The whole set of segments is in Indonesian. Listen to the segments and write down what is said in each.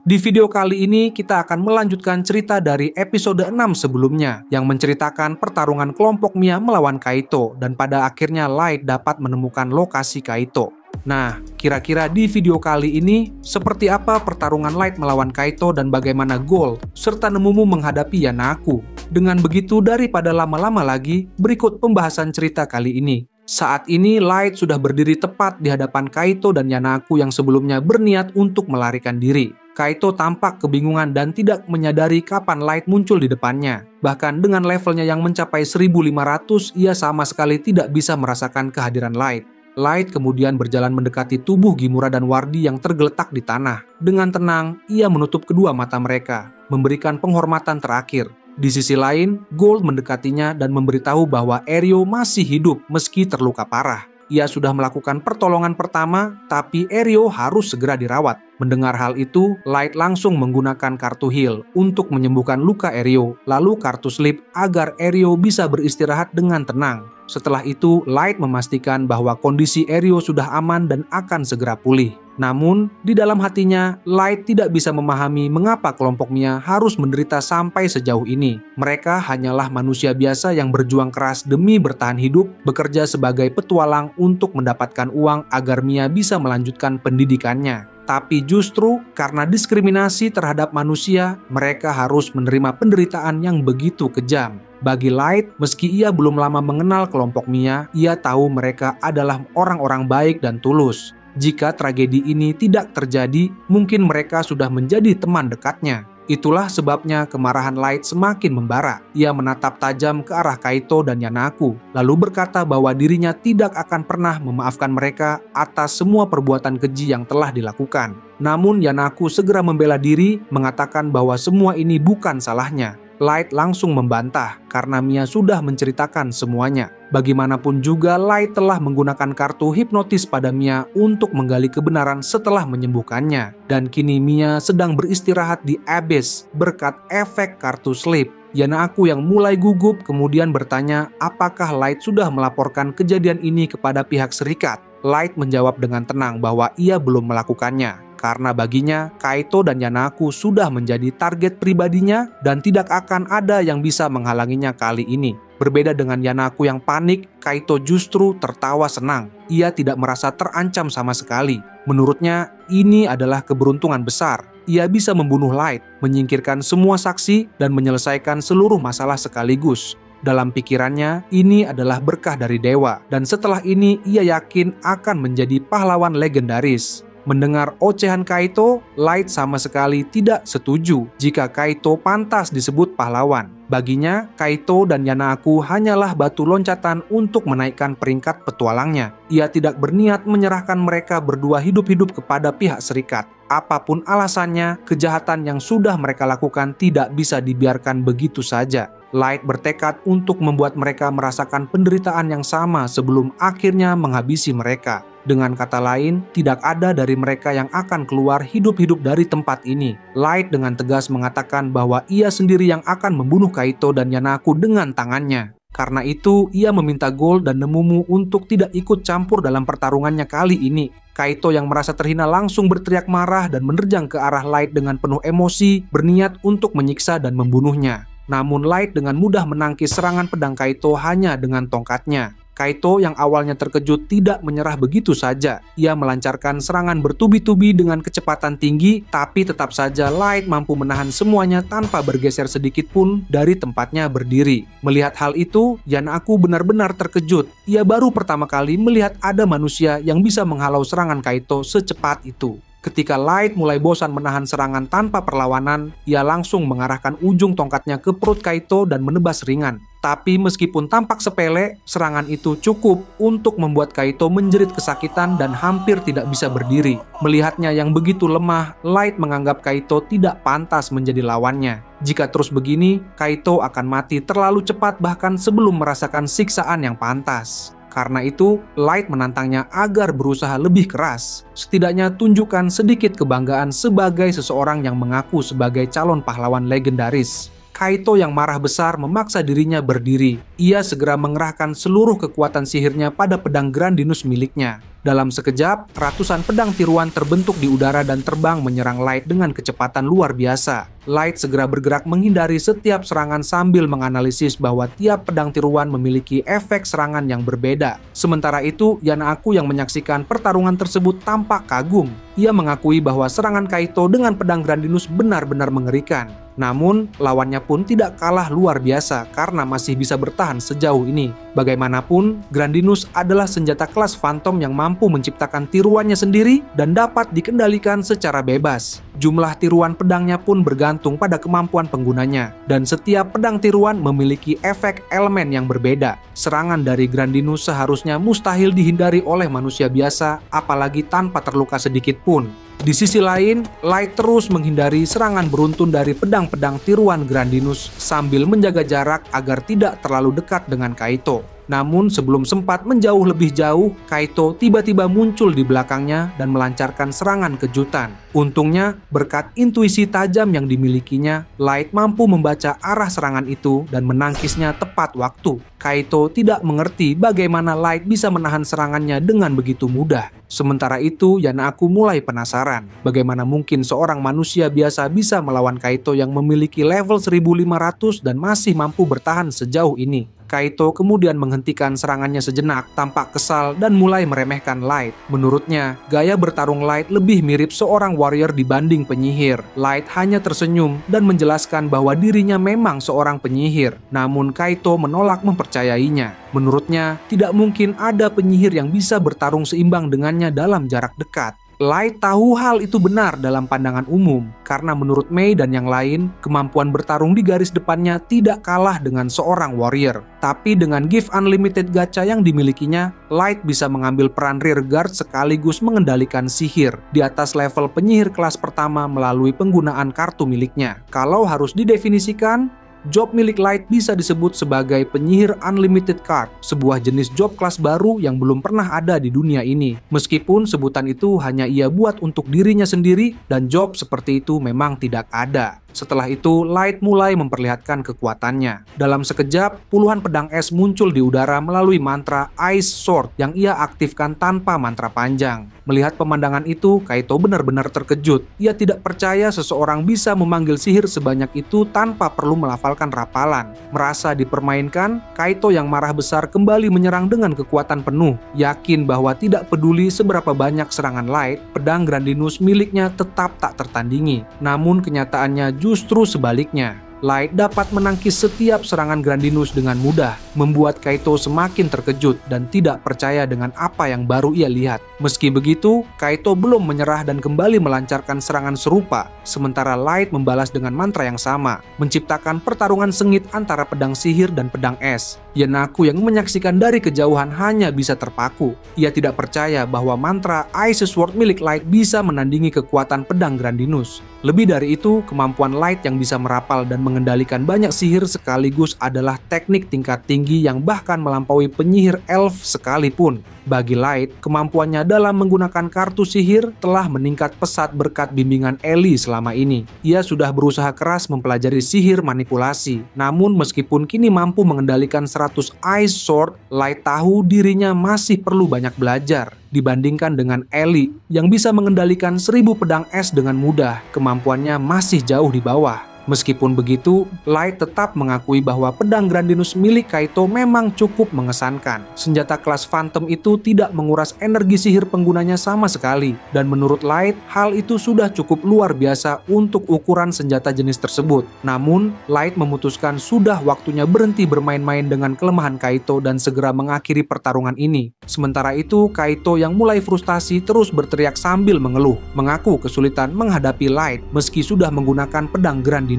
Di video kali ini kita akan melanjutkan cerita dari episode 6 sebelumnya yang menceritakan pertarungan kelompok Mia melawan Kaito dan pada akhirnya Light dapat menemukan lokasi Kaito. Nah, kira-kira di video kali ini seperti apa pertarungan Light melawan Kaito dan bagaimana Gold serta Nemumu menghadapi Yanaku? Dengan begitu, daripada lama-lama lagi, berikut pembahasan cerita kali ini. Saat ini Light sudah berdiri tepat di hadapan Kaito dan Yanaku yang sebelumnya berniat untuk melarikan diri. Kaito tampak kebingungan dan tidak menyadari kapan Light muncul di depannya. Bahkan dengan levelnya yang mencapai 1500, ia sama sekali tidak bisa merasakan kehadiran Light. Light kemudian berjalan mendekati tubuh Gimura dan Wardi yang tergeletak di tanah. Dengan tenang, ia menutup kedua mata mereka, memberikan penghormatan terakhir. Di sisi lain, Gold mendekatinya dan memberitahu bahwa Eryo masih hidup meski terluka parah. Ia sudah melakukan pertolongan pertama, tapi Eryo harus segera dirawat. Mendengar hal itu, Light langsung menggunakan kartu heal untuk menyembuhkan luka Eryo, lalu kartu sleep agar Eryo bisa beristirahat dengan tenang. Setelah itu, Light memastikan bahwa kondisi Eryo sudah aman dan akan segera pulih. Namun, di dalam hatinya, Light tidak bisa memahami mengapa kelompok Mia harus menderita sampai sejauh ini. Mereka hanyalah manusia biasa yang berjuang keras demi bertahan hidup, bekerja sebagai petualang untuk mendapatkan uang agar Mia bisa melanjutkan pendidikannya. Tapi justru karena diskriminasi terhadap manusia, mereka harus menerima penderitaan yang begitu kejam. Bagi Light, meski ia belum lama mengenal kelompok Mia, ia tahu mereka adalah orang-orang baik dan tulus. Jika tragedi ini tidak terjadi, mungkin mereka sudah menjadi teman dekatnya. Itulah sebabnya kemarahan Light semakin membara. Ia menatap tajam ke arah Kaito dan Yanaku, lalu berkata bahwa dirinya tidak akan pernah memaafkan mereka atas semua perbuatan keji yang telah dilakukan. Namun Yanaku segera membela diri, mengatakan bahwa semua ini bukan salahnya. Light langsung membantah karena Mia sudah menceritakan semuanya. Bagaimanapun juga Light telah menggunakan kartu hipnotis pada Mia untuk menggali kebenaran setelah menyembuhkannya. Dan kini Mia sedang beristirahat di Abyss berkat efek kartu sleep. Yanaku yang mulai gugup kemudian bertanya apakah Light sudah melaporkan kejadian ini kepada pihak serikat. Light menjawab dengan tenang bahwa ia belum melakukannya. Karena baginya, Kaito dan Yanaku sudah menjadi target pribadinya dan tidak akan ada yang bisa menghalanginya kali ini. Berbeda dengan Yanaku yang panik, Kaito justru tertawa senang. Ia tidak merasa terancam sama sekali. Menurutnya, ini adalah keberuntungan besar. Ia bisa membunuh Light, menyingkirkan semua saksi, dan menyelesaikan seluruh masalah sekaligus. Dalam pikirannya, ini adalah berkah dari dewa, dan setelah ini ia yakin akan menjadi pahlawan legendaris. Mendengar ocehan Kaito, Light sama sekali tidak setuju jika Kaito pantas disebut pahlawan. Baginya, Kaito dan Yanaku hanyalah batu loncatan untuk menaikkan peringkat petualangnya. Ia tidak berniat menyerahkan mereka berdua hidup-hidup kepada pihak serikat. Apapun alasannya, kejahatan yang sudah mereka lakukan tidak bisa dibiarkan begitu saja. Light bertekad untuk membuat mereka merasakan penderitaan yang sama sebelum akhirnya menghabisi mereka. Dengan kata lain, tidak ada dari mereka yang akan keluar hidup-hidup dari tempat ini. Light dengan tegas mengatakan bahwa ia sendiri yang akan membunuh Kaito dan Yanaku dengan tangannya. Karena itu, ia meminta Gold dan Nemumu untuk tidak ikut campur dalam pertarungannya kali ini. Kaito yang merasa terhina langsung berteriak marah dan menerjang ke arah Light dengan penuh emosi, berniat untuk menyiksa dan membunuhnya. Namun Light dengan mudah menangkis serangan pedang Kaito hanya dengan tongkatnya. Kaito yang awalnya terkejut tidak menyerah begitu saja. Ia melancarkan serangan bertubi-tubi dengan kecepatan tinggi, tapi tetap saja Light mampu menahan semuanya tanpa bergeser sedikit pun dari tempatnya berdiri. Melihat hal itu, Yanaku benar-benar terkejut. Ia baru pertama kali melihat ada manusia yang bisa menghalau serangan Kaito secepat itu. Ketika Light mulai bosan menahan serangan tanpa perlawanan, ia langsung mengarahkan ujung tongkatnya ke perut Kaito dan menebas ringan. Tapi meskipun tampak sepele, serangan itu cukup untuk membuat Kaito menjerit kesakitan dan hampir tidak bisa berdiri. Melihatnya yang begitu lemah, Light menganggap Kaito tidak pantas menjadi lawannya. Jika terus begini, Kaito akan mati terlalu cepat bahkan sebelum merasakan siksaan yang pantas. Karena itu, Light menantangnya agar berusaha lebih keras. Setidaknya tunjukkan sedikit kebanggaan sebagai seseorang yang mengaku sebagai calon pahlawan legendaris. Kaito yang marah besar memaksa dirinya berdiri. Ia segera mengerahkan seluruh kekuatan sihirnya pada pedang Grandinus miliknya. Dalam sekejap, ratusan pedang tiruan terbentuk di udara dan terbang menyerang Light dengan kecepatan luar biasa. Light segera bergerak menghindari setiap serangan sambil menganalisis bahwa tiap pedang tiruan memiliki efek serangan yang berbeda. Sementara itu, Yanaku yang menyaksikan pertarungan tersebut tampak kagum. Ia mengakui bahwa serangan Kaito dengan pedang Grandinus benar-benar mengerikan. Namun, lawannya pun tidak kalah luar biasa karena masih bisa bertahan sejauh ini. Bagaimanapun, Grandinus adalah senjata kelas Phantom yang mampu menciptakan tiruannya sendiri dan dapat dikendalikan secara bebas. Jumlah tiruan pedangnya pun bergantung pada kemampuan penggunanya, dan setiap pedang tiruan memiliki efek elemen yang berbeda. Serangan dari Grandinus seharusnya mustahil dihindari oleh manusia biasa, apalagi tanpa terluka sedikit pun. Di sisi lain, Light terus menghindari serangan beruntun dari pedang-pedang tiruan Grandinus sambil menjaga jarak agar tidak terlalu dekat dengan Kaito. Namun sebelum sempat menjauh lebih jauh, Kaito tiba-tiba muncul di belakangnya dan melancarkan serangan kejutan. Untungnya, berkat intuisi tajam yang dimilikinya, Light mampu membaca arah serangan itu dan menangkisnya tepat waktu. Kaito tidak mengerti bagaimana Light bisa menahan serangannya dengan begitu mudah. Sementara itu, Yanaku mulai penasaran, bagaimana mungkin seorang manusia biasa bisa melawan Kaito yang memiliki level 1500 dan masih mampu bertahan sejauh ini. Kaito kemudian menghentikan serangannya sejenak, tampak kesal dan mulai meremehkan Light. Menurutnya, gaya bertarung Light lebih mirip seorang warrior dibanding penyihir. Light hanya tersenyum dan menjelaskan bahwa dirinya memang seorang penyihir. Namun Kaito menolak mempercayainya. Menurutnya, tidak mungkin ada penyihir yang bisa bertarung seimbang dengannya dalam jarak dekat. Light tahu hal itu benar dalam pandangan umum, karena menurut Mei dan yang lain, kemampuan bertarung di garis depannya tidak kalah dengan seorang warrior. Tapi dengan gift unlimited gacha yang dimilikinya, Light bisa mengambil peran rear guard sekaligus mengendalikan sihir di atas level penyihir kelas pertama melalui penggunaan kartu miliknya. Kalau harus didefinisikan, job milik Light bisa disebut sebagai penyihir unlimited card, sebuah jenis job kelas baru yang belum pernah ada di dunia ini. Meskipun sebutan itu hanya ia buat untuk dirinya sendiri dan job seperti itu memang tidak ada. Setelah itu, Light mulai memperlihatkan kekuatannya. Dalam sekejap, puluhan pedang es muncul di udara melalui mantra Ice Sword yang ia aktifkan tanpa mantra panjang. Melihat pemandangan itu, Kaito benar-benar terkejut. Ia tidak percaya seseorang bisa memanggil sihir sebanyak itu tanpa perlu melafalkan rapalan. Merasa dipermainkan, Kaito yang marah besar kembali menyerang dengan kekuatan penuh. Yakin bahwa tidak peduli seberapa banyak serangan Light, pedang Grandinus miliknya tetap tak tertandingi. Namun kenyataannya justru sebaliknya. Light dapat menangkis setiap serangan Grandinus dengan mudah, membuat Kaito semakin terkejut dan tidak percaya dengan apa yang baru ia lihat. Meski begitu, Kaito belum menyerah dan kembali melancarkan serangan serupa, sementara Light membalas dengan mantra yang sama, menciptakan pertarungan sengit antara pedang sihir dan pedang es. Yanaku yang menyaksikan dari kejauhan hanya bisa terpaku. Ia tidak percaya bahwa mantra Ice Sword milik Light bisa menandingi kekuatan pedang Grandinus. Lebih dari itu, kemampuan Light yang bisa merapal dan mengendalikan banyak sihir sekaligus adalah teknik tingkat tinggi yang bahkan melampaui penyihir elf sekalipun. Bagi Light, kemampuannya dalam menggunakan kartu sihir telah meningkat pesat berkat bimbingan Ellie selama ini. Ia sudah berusaha keras mempelajari sihir manipulasi. Namun meskipun kini mampu mengendalikan 100 Ice Sword, Light tahu dirinya masih perlu banyak belajar. Dibandingkan dengan Ellie yang bisa mengendalikan 1000 pedang es dengan mudah, kemampuannya masih jauh di bawah. Meskipun begitu, Light tetap mengakui bahwa pedang Grandinus milik Kaito memang cukup mengesankan. Senjata kelas Phantom itu tidak menguras energi sihir penggunanya sama sekali, dan menurut Light, hal itu sudah cukup luar biasa untuk ukuran senjata jenis tersebut. Namun, Light memutuskan sudah waktunya berhenti bermain-main dengan kelemahan Kaito dan segera mengakhiri pertarungan ini. Sementara itu, Kaito yang mulai frustasi terus berteriak sambil mengeluh, mengaku kesulitan menghadapi Light meski sudah menggunakan pedang Grandinus.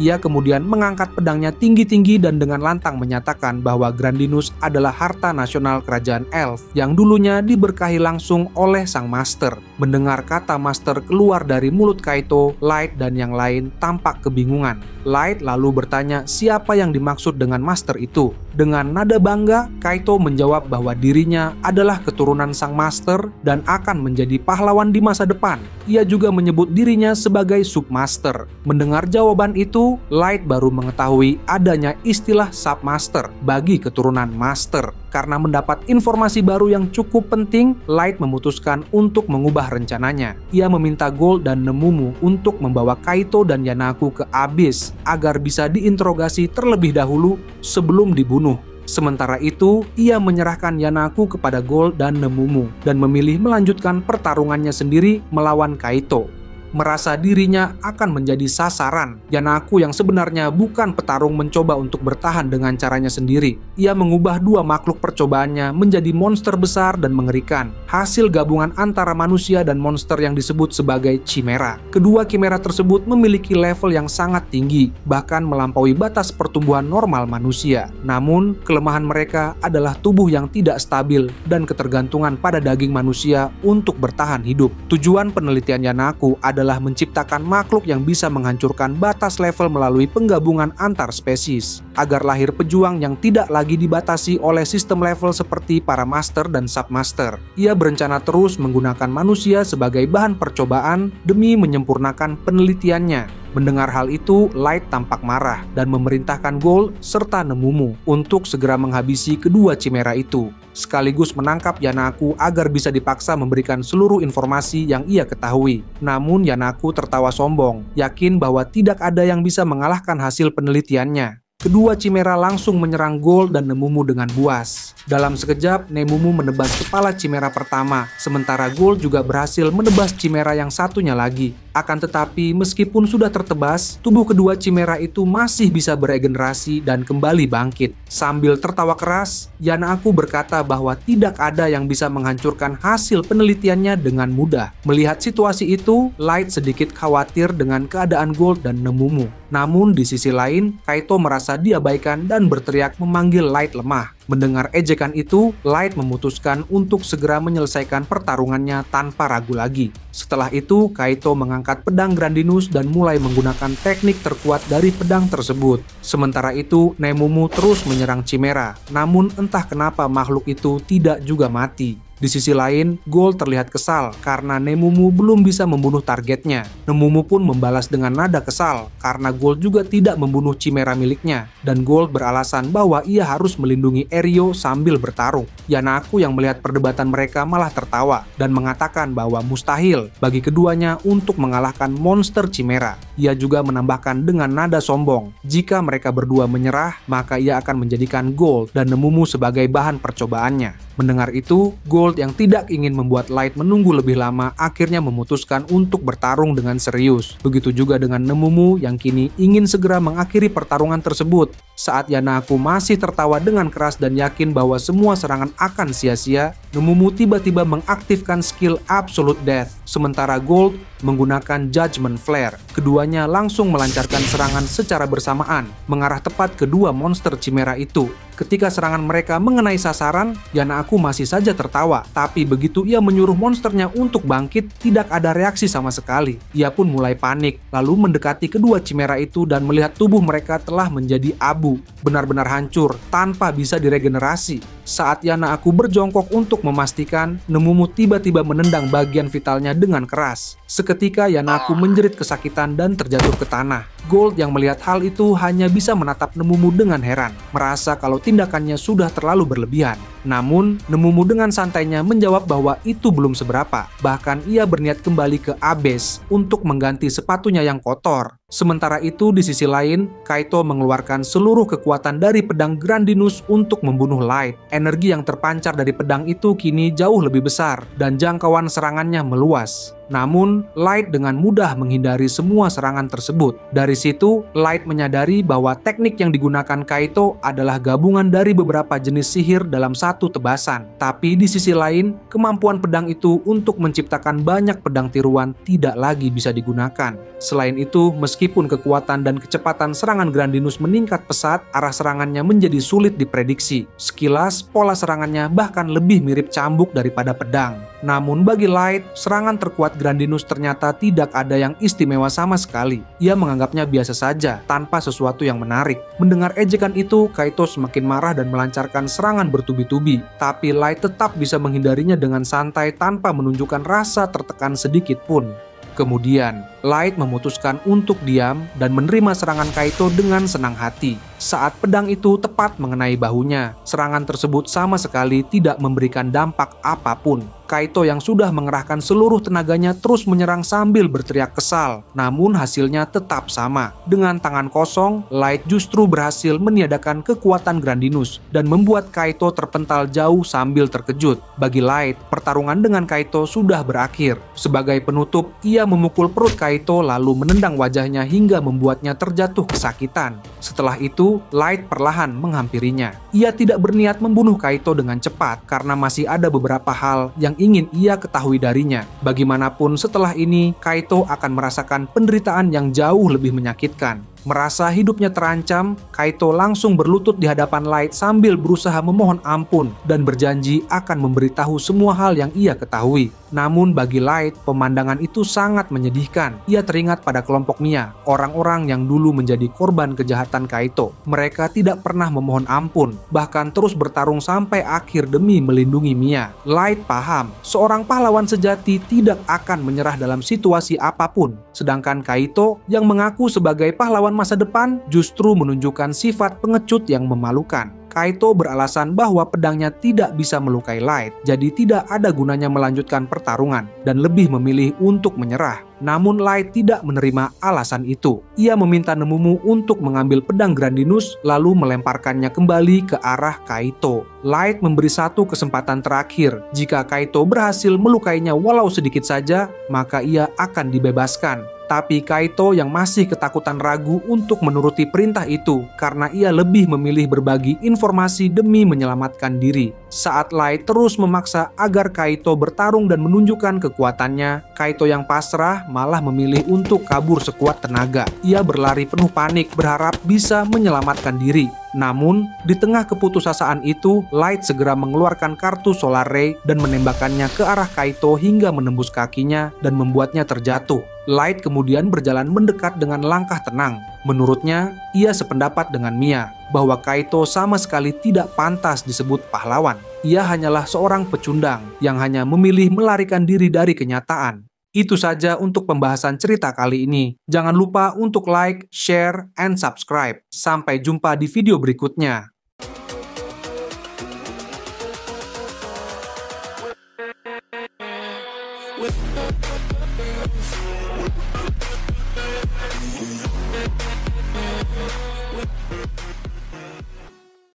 Ia kemudian mengangkat pedangnya tinggi-tinggi dan dengan lantang menyatakan bahwa Grandinus adalah harta nasional kerajaan elf yang dulunya diberkahi langsung oleh sang master. Mendengar kata master keluar dari mulut Kaito, Light dan yang lain tampak kebingungan. Light lalu bertanya siapa yang dimaksud dengan master itu. Dengan nada bangga, Kaito menjawab bahwa dirinya adalah keturunan sang master dan akan menjadi pahlawan di masa depan. Ia juga menyebut dirinya sebagai submaster. Mendengar jawaban itu, Light baru mengetahui adanya istilah submaster bagi keturunan master. Karena mendapat informasi baru yang cukup penting, Light memutuskan untuk mengubah rencananya. Ia meminta Gold dan Nemumu untuk membawa Kaito dan Yanaku ke Abyss agar bisa diinterogasi terlebih dahulu sebelum dibunuh. Sementara itu, ia menyerahkan Yanaku kepada Gold dan Nemumu dan memilih melanjutkan pertarungannya sendiri melawan Kaito. Merasa dirinya akan menjadi sasaran, Yanaku yang sebenarnya bukan petarung mencoba untuk bertahan dengan caranya sendiri. Ia mengubah dua makhluk percobaannya menjadi monster besar dan mengerikan, hasil gabungan antara manusia dan monster yang disebut sebagai Chimera. Kedua Chimera tersebut memiliki level yang sangat tinggi, bahkan melampaui batas pertumbuhan normal manusia. Namun, kelemahan mereka adalah tubuh yang tidak stabil dan ketergantungan pada daging manusia untuk bertahan hidup. Tujuan penelitian Yanaku adalah menciptakan makhluk yang bisa menghancurkan batas level melalui penggabungan antar spesies, agar lahir pejuang yang tidak lagi dibatasi oleh sistem level seperti para master dan submaster. Ia berencana terus menggunakan manusia sebagai bahan percobaan demi menyempurnakan penelitiannya. Mendengar hal itu, Light tampak marah dan memerintahkan Gold serta Nemumu untuk segera menghabisi kedua Chimera itu, sekaligus menangkap Yanaku agar bisa dipaksa memberikan seluruh informasi yang ia ketahui. Namun Yanaku tertawa sombong, yakin bahwa tidak ada yang bisa mengalahkan hasil penelitiannya. Kedua Chimera langsung menyerang Gold dan Nemumu dengan buas. Dalam sekejap, Nemumu menebas kepala Chimera pertama, sementara Gold juga berhasil menebas Chimera yang satunya lagi. Akan tetapi, meskipun sudah tertebas, tubuh kedua Chimera itu masih bisa beregenerasi dan kembali bangkit. Sambil tertawa keras, Yanaku berkata bahwa tidak ada yang bisa menghancurkan hasil penelitiannya dengan mudah. Melihat situasi itu, Light sedikit khawatir dengan keadaan Gold dan Nemumu. Namun di sisi lain, Kaito merasa diabaikan dan berteriak memanggil Light lemah. Mendengar ejekan itu, Light memutuskan untuk segera menyelesaikan pertarungannya tanpa ragu lagi. Setelah itu, Kaito mengangkat pedang Grandinus dan mulai menggunakan teknik terkuat dari pedang tersebut. Sementara itu, Nemumu terus menyerang Chimera. Namun entah kenapa makhluk itu tidak juga mati. Di sisi lain, Gold terlihat kesal karena Nemumu belum bisa membunuh targetnya. Nemumu pun membalas dengan nada kesal karena Gold juga tidak membunuh Chimera miliknya, dan Gold beralasan bahwa ia harus melindungi Erio sambil bertarung. Yanaku yang melihat perdebatan mereka malah tertawa dan mengatakan bahwa mustahil bagi keduanya untuk mengalahkan monster Chimera. Ia juga menambahkan dengan nada sombong, jika mereka berdua menyerah, maka ia akan menjadikan Gold dan Nemumu sebagai bahan percobaannya. Mendengar itu, Gold yang tidak ingin membuat Light menunggu lebih lama akhirnya memutuskan untuk bertarung dengan serius. Begitu juga dengan Nemumu yang kini ingin segera mengakhiri pertarungan tersebut. Saat Yanaku masih tertawa dengan keras dan yakin bahwa semua serangan akan sia-sia, Nemumu tiba-tiba mengaktifkan skill Absolute Death, sementara Gold menggunakan Judgment Flare. Keduanya langsung melancarkan serangan secara bersamaan, mengarah tepat ke dua monster Chimera itu. Ketika serangan mereka mengenai sasaran, Yanaku masih saja tertawa, tapi begitu ia menyuruh monsternya untuk bangkit, tidak ada reaksi sama sekali. Ia pun mulai panik, lalu mendekati kedua Chimera itu dan melihat tubuh mereka telah menjadi abu, benar-benar hancur, tanpa bisa diregenerasi. Saat Yanaku berjongkok untuk memastikan, Nemumu tiba-tiba menendang bagian vitalnya dengan keras. Seketika Yanaku menjerit kesakitan dan terjatuh ke tanah. Gold yang melihat hal itu hanya bisa menatap Nemumu dengan heran, merasa kalau tindakannya sudah terlalu berlebihan. Namun, Nemumu dengan santainya menjawab bahwa itu belum seberapa. Bahkan ia berniat kembali ke Abyss untuk mengganti sepatunya yang kotor. Sementara itu, di sisi lain, Kaito mengeluarkan seluruh kekuatan dari pedang Grandinus untuk membunuh Light. Energi yang terpancar dari pedang itu kini jauh lebih besar, dan jangkauan serangannya meluas. Namun, Light dengan mudah menghindari semua serangan tersebut. Dari situ, Light menyadari bahwa teknik yang digunakan Kaito adalah gabungan dari beberapa jenis sihir dalam satu batu tebasan. Tapi di sisi lain, kemampuan pedang itu untuk menciptakan banyak pedang tiruan tidak lagi bisa digunakan. Selain itu, meskipun kekuatan dan kecepatan serangan Grandinus meningkat pesat, arah serangannya menjadi sulit diprediksi. Sekilas, pola serangannya bahkan lebih mirip cambuk daripada pedang. Namun bagi Light, serangan terkuat Grandinus ternyata tidak ada yang istimewa sama sekali. Ia menganggapnya biasa saja, tanpa sesuatu yang menarik. Mendengar ejekan itu, Kaito semakin marah dan melancarkan serangan bertubi-tubi. Tapi Light tetap bisa menghindarinya dengan santai tanpa menunjukkan rasa tertekan sedikit pun. Kemudian, Light memutuskan untuk diam dan menerima serangan Kaito dengan senang hati. Saat pedang itu tepat mengenai bahunya, serangan tersebut sama sekali tidak memberikan dampak apapun. Kaito yang sudah mengerahkan seluruh tenaganya terus menyerang sambil berteriak kesal. Namun hasilnya tetap sama. Dengan tangan kosong, Light justru berhasil meniadakan kekuatan Grandinus dan membuat Kaito terpental jauh sambil terkejut. Bagi Light, pertarungan dengan Kaito sudah berakhir. Sebagai penutup, ia memukul perut Kaito lalu menendang wajahnya hingga membuatnya terjatuh kesakitan. Setelah itu, Light perlahan menghampirinya. Ia tidak berniat membunuh Kaito dengan cepat karena masih ada beberapa hal yang ingin ia ketahui darinya. Bagaimanapun setelah ini, Kaito akan merasakan penderitaan yang jauh lebih menyakitkan. Merasa hidupnya terancam, Kaito langsung berlutut di hadapan Light sambil berusaha memohon ampun dan berjanji akan memberitahu semua hal yang ia ketahui. Namun bagi Light, pemandangan itu sangat menyedihkan. Ia teringat pada kelompok Mia, orang-orang yang dulu menjadi korban kejahatan Kaito. Mereka tidak pernah memohon ampun, bahkan terus bertarung sampai akhir demi melindungi Mia. Light paham, seorang pahlawan sejati tidak akan menyerah dalam situasi apapun. Sedangkan Kaito yang mengaku sebagai pahlawan masa depan justru menunjukkan sifat pengecut yang memalukan. Kaito beralasan bahwa pedangnya tidak bisa melukai Light, jadi tidak ada gunanya melanjutkan pertarungan dan lebih memilih untuk menyerah. Namun Light tidak menerima alasan itu. Ia meminta Nemumu untuk mengambil pedang Grandinus lalu melemparkannya kembali ke arah Kaito. Light memberi satu kesempatan terakhir. Jika Kaito berhasil melukainya walau sedikit saja, maka ia akan dibebaskan. Tapi Kaito yang masih ketakutan ragu untuk menuruti perintah itu karena ia lebih memilih berbagi informasi demi menyelamatkan diri. Saat Light terus memaksa agar Kaito bertarung dan menunjukkan kekuatannya, Kaito yang pasrah malah memilih untuk kabur sekuat tenaga. Ia berlari penuh panik berharap bisa menyelamatkan diri. Namun, di tengah keputusasaan itu, Light segera mengeluarkan kartu Solar Ray dan menembakkannya ke arah Kaito hingga menembus kakinya dan membuatnya terjatuh. Light kemudian berjalan mendekat dengan langkah tenang. Menurutnya, ia sependapat dengan Mia bahwa Kaito sama sekali tidak pantas disebut pahlawan. Ia hanyalah seorang pecundang yang hanya memilih melarikan diri dari kenyataan. Itu saja untuk pembahasan cerita kali ini. Jangan lupa untuk like, share, and subscribe. Sampai jumpa di video berikutnya.